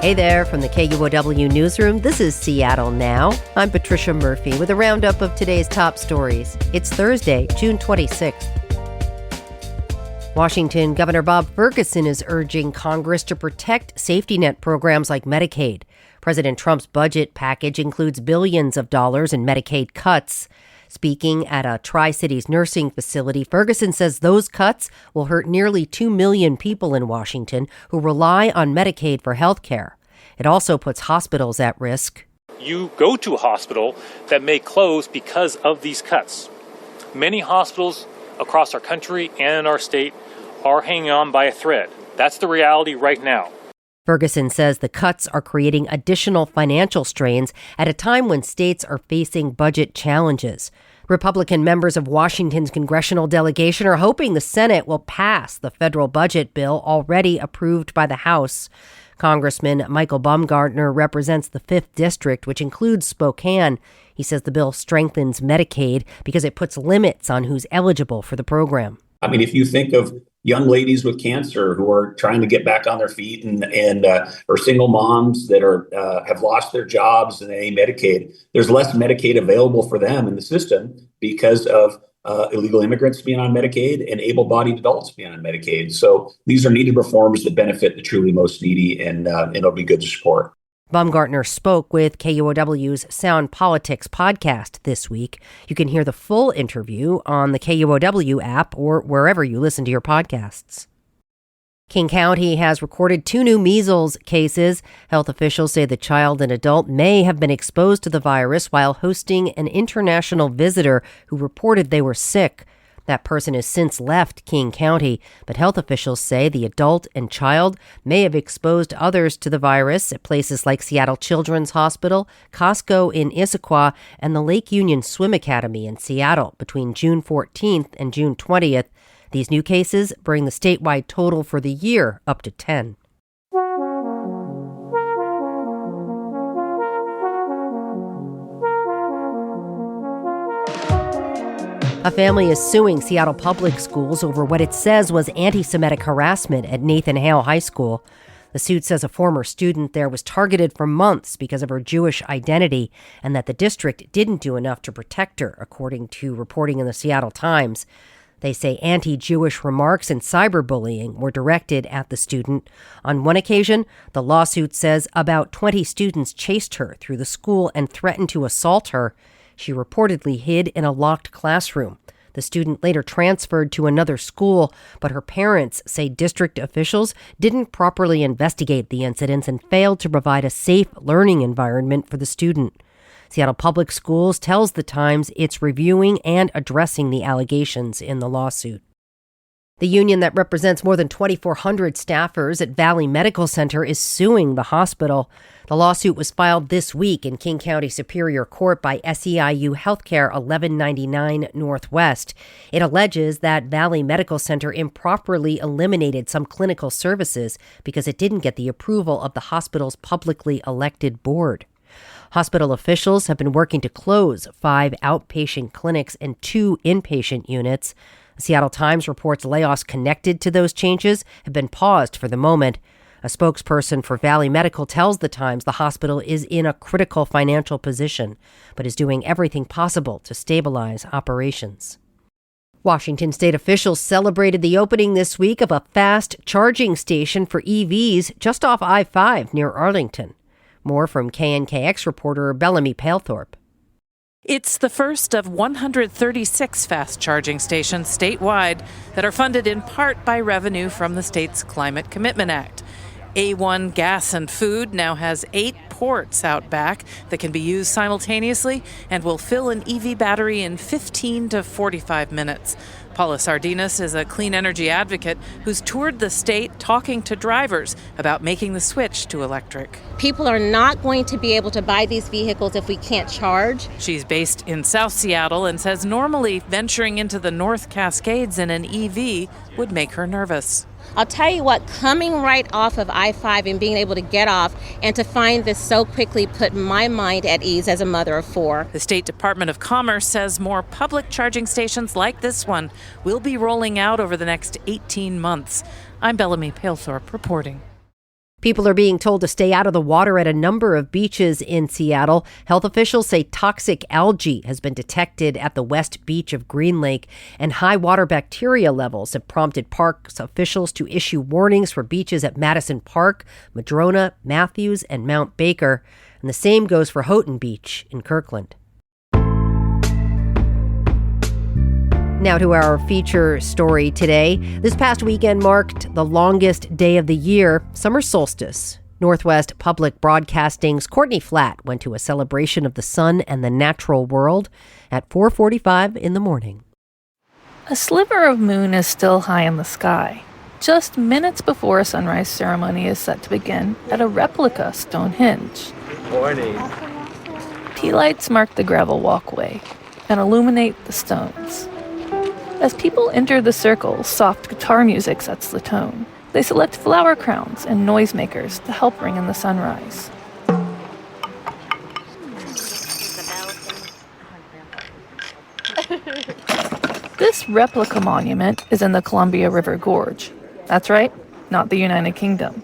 Hey there from the KUOW newsroom. This is Seattle Now. I'm Patricia Murphy with a roundup of today's top stories. It's Thursday, June 26th. Washington Governor Bob Ferguson is urging Congress to protect safety net programs like Medicaid. President Trump's budget package includes billions of dollars in Medicaid cuts. Speaking at a Tri-Cities nursing facility, Ferguson says those cuts will hurt nearly 2 million people in Washington who rely on Medicaid for health care. It also puts hospitals at risk. You go to a hospital that may close because of these cuts. Many hospitals across our country and in our state are hanging on by a thread. That's the reality right now. Ferguson says the cuts are creating additional financial strains at a time when states are facing budget challenges. Republican members of Washington's congressional delegation are hoping the Senate will pass the federal budget bill already approved by the House. Congressman Michael Baumgartner represents the 5th District, which includes Spokane. He says the bill strengthens Medicaid because it puts limits on who's eligible for the program. I mean, if you think of young ladies with cancer who are trying to get back on their feet and or single moms that are have lost their jobs and they need Medicaid, there's less Medicaid available for them in the system because of illegal immigrants being on Medicaid and able-bodied adults being on Medicaid. So these are needed reforms that benefit the truly most needy, and it'll be good to support. Baumgartner spoke with KUOW's Sound Politics podcast this week. You can hear the full interview on the KUOW app or wherever you listen to your podcasts. King County has recorded 2 new measles cases. Health officials say the child and adult may have been exposed to the virus while hosting an international visitor who reported they were sick. That person has since left King County, but health officials say the adult and child may have exposed others to the virus at places like Seattle Children's Hospital, Costco in Issaquah, and the Lake Union Swim Academy in Seattle between June 14th and June 20th. These new cases bring the statewide total for the year up to 10. A family is suing Seattle Public Schools over what it says was anti-Semitic harassment at Nathan Hale High School. The suit says a former student there was targeted for months because of her Jewish identity and that the district didn't do enough to protect her, according to reporting in the Seattle Times. They say anti-Jewish remarks and cyberbullying were directed at the student. On one occasion, the lawsuit says about 20 students chased her through the school and threatened to assault her. She reportedly hid in a locked classroom. The student later transferred to another school, but her parents say district officials didn't properly investigate the incidents and failed to provide a safe learning environment for the student. Seattle Public Schools tells the Times it's reviewing and addressing the allegations in the lawsuit. The union that represents more than 2,400 staffers at Valley Medical Center is suing the hospital. The lawsuit was filed this week in King County Superior Court by SEIU Healthcare 1199 Northwest. It alleges that Valley Medical Center improperly eliminated some clinical services because it didn't get the approval of the hospital's publicly elected board. Hospital officials have been working to close 5 outpatient clinics and 2 inpatient units. The Seattle Times reports layoffs connected to those changes have been paused for the moment. A spokesperson for Valley Medical tells the Times the hospital is in a critical financial position, but is doing everything possible to stabilize operations. Washington state officials celebrated the opening this week of a fast charging station for EVs just off I-5 near Arlington. More from KNKX reporter Bellamy Palethorpe. It's the first of 136 fast charging stations statewide that are funded in part by revenue from the state's Climate Commitment Act. A1 Gas and Food now has 8 ports out back that can be used simultaneously and will fill an EV battery in 15 to 45 minutes. Paula Sardinas is a clean energy advocate who's toured the state talking to drivers about making the switch to electric. People are not going to be able to buy these vehicles if we can't charge. She's based in South Seattle and says normally venturing into the North Cascades in an EV would make her nervous. I'll tell you what, coming right off of I-5 and being able to get off and to find this so quickly put my mind at ease as a mother of 4. The State Department of Commerce says more public charging stations like this one will be rolling out over the next 18 months. I'm Bellamy Palethorpe reporting. People are being told to stay out of the water at a number of beaches in Seattle. Health officials say toxic algae has been detected at the West Beach of Green Lake, and high water bacteria levels have prompted parks officials to issue warnings for beaches at Madison Park, Madrona, Matthews, and Mount Baker. And the same goes for Houghton Beach in Kirkland. Now to our feature story today. This past weekend marked the longest day of the year, summer solstice. Northwest Public Broadcasting's Courtney Flatt went to a celebration of the sun and the natural world at 4:45 in the morning. A sliver of moon is still high in the sky, just minutes before a sunrise ceremony is set to begin at a replica Stonehenge. Good morning. Tea lights mark the gravel walkway and illuminate the stones. As people enter the circle, soft guitar music sets the tone. They select flower crowns and noisemakers to help ring in the sunrise. This replica monument is in the Columbia River Gorge. That's right, not the United Kingdom.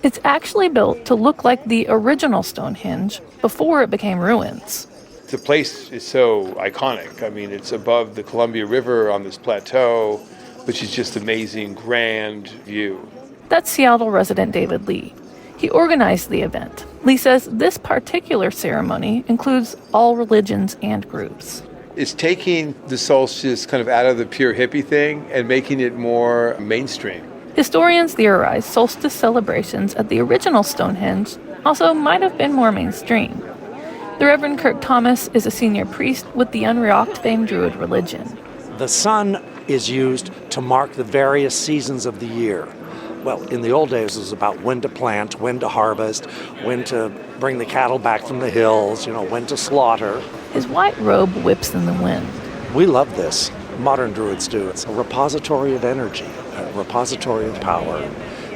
It's actually built to look like the original Stonehenge before it became ruins. The place is so iconic. I mean, it's above the Columbia River on this plateau, which is just amazing, grand view. That's Seattle resident David Lee. He organized the event. Lee says this particular ceremony includes all religions and groups. It's taking the solstice kind of out of the pure hippie thing and making it more mainstream. Historians theorize solstice celebrations at the original Stonehenge also might have been more mainstream. The Reverend Kirk Thomas is a senior priest with the unrocked famed Druid religion. The sun is used to mark the various seasons of the year. Well, in the old days, it was about when to plant, when to harvest, when to bring the cattle back from the hills, when to slaughter. His white robe whips in the wind. We love this. Modern Druids do. It's a repository of energy, a repository of power,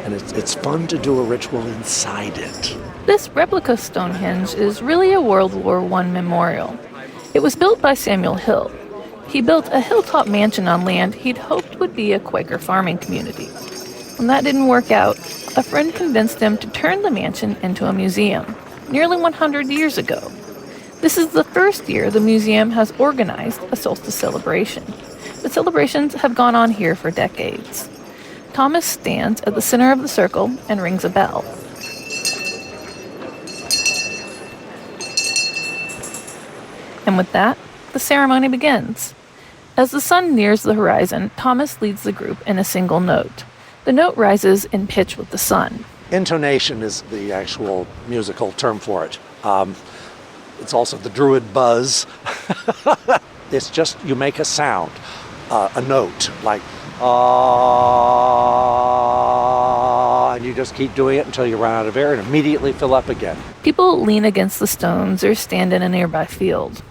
and it's fun to do a ritual inside it. This replica Stonehenge is really a World War I memorial. It was built by Samuel Hill. He built a hilltop mansion on land he'd hoped would be a Quaker farming community. When that didn't work out, a friend convinced him to turn the mansion into a museum, nearly 100 years ago. This is the first year the museum has organized a solstice celebration. The celebrations have gone on here for decades. Thomas stands at the center of the circle and rings a bell. And with that, the ceremony begins. As the sun nears the horizon, Thomas leads the group in a single note. The note rises in pitch with the sun. Intonation is the actual musical term for it. It's also the Druid buzz. It's just you make a sound, a note, like and you just keep doing it until you run out of air and immediately fill up again. People lean against the stones or stand in a nearby field.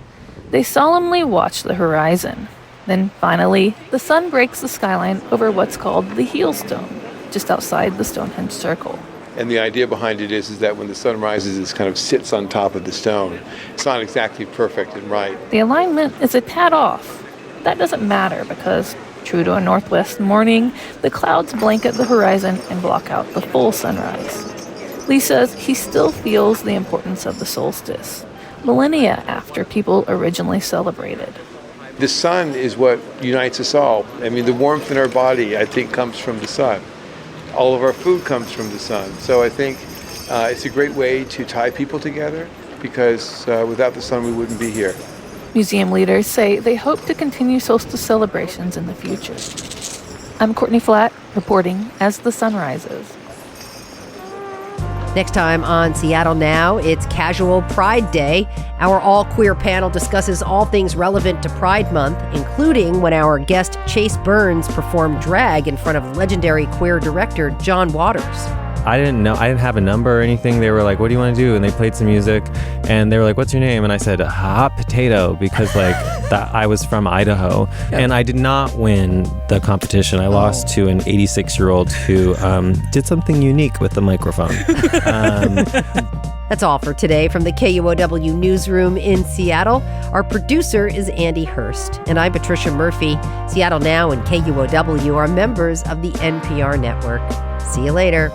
They solemnly watch the horizon. Then finally, the sun breaks the skyline over what's called the heel stone, just outside the Stonehenge circle. And the idea behind it is that when the sun rises, it kind of sits on top of the stone. It's not exactly perfect and right. The alignment is a tad off. That doesn't matter because, true to a northwest morning, the clouds blanket the horizon and block out the full sunrise. Lee says he still feels the importance of the solstice, millennia after people originally celebrated. The sun is what unites us all. I mean, the warmth in our body, I think, comes from the sun. All of our food comes from the sun. So I think it's a great way to tie people together because without the sun, we wouldn't be here. Museum leaders say they hope to continue solstice celebrations in the future. I'm Courtney Flatt, reporting as the sun rises. Next time on Seattle Now, it's Casual Pride Day. Our all-queer panel discusses all things relevant to Pride Month, including when our guest Chase Burns performed drag in front of legendary queer director John Waters. I didn't have a number or anything. They were like, what do you want to do? And they played some music and they were like, what's your name? And I said, Hot Potato, because I was from Idaho. Yeah. And I did not win the competition. I lost to an 86-year-old who did something unique with the microphone. That's all for today from the KUOW newsroom in Seattle. Our producer is Andy Hurst, and I'm Patricia Murphy. Seattle Now and KUOW are members of the NPR network. See you later.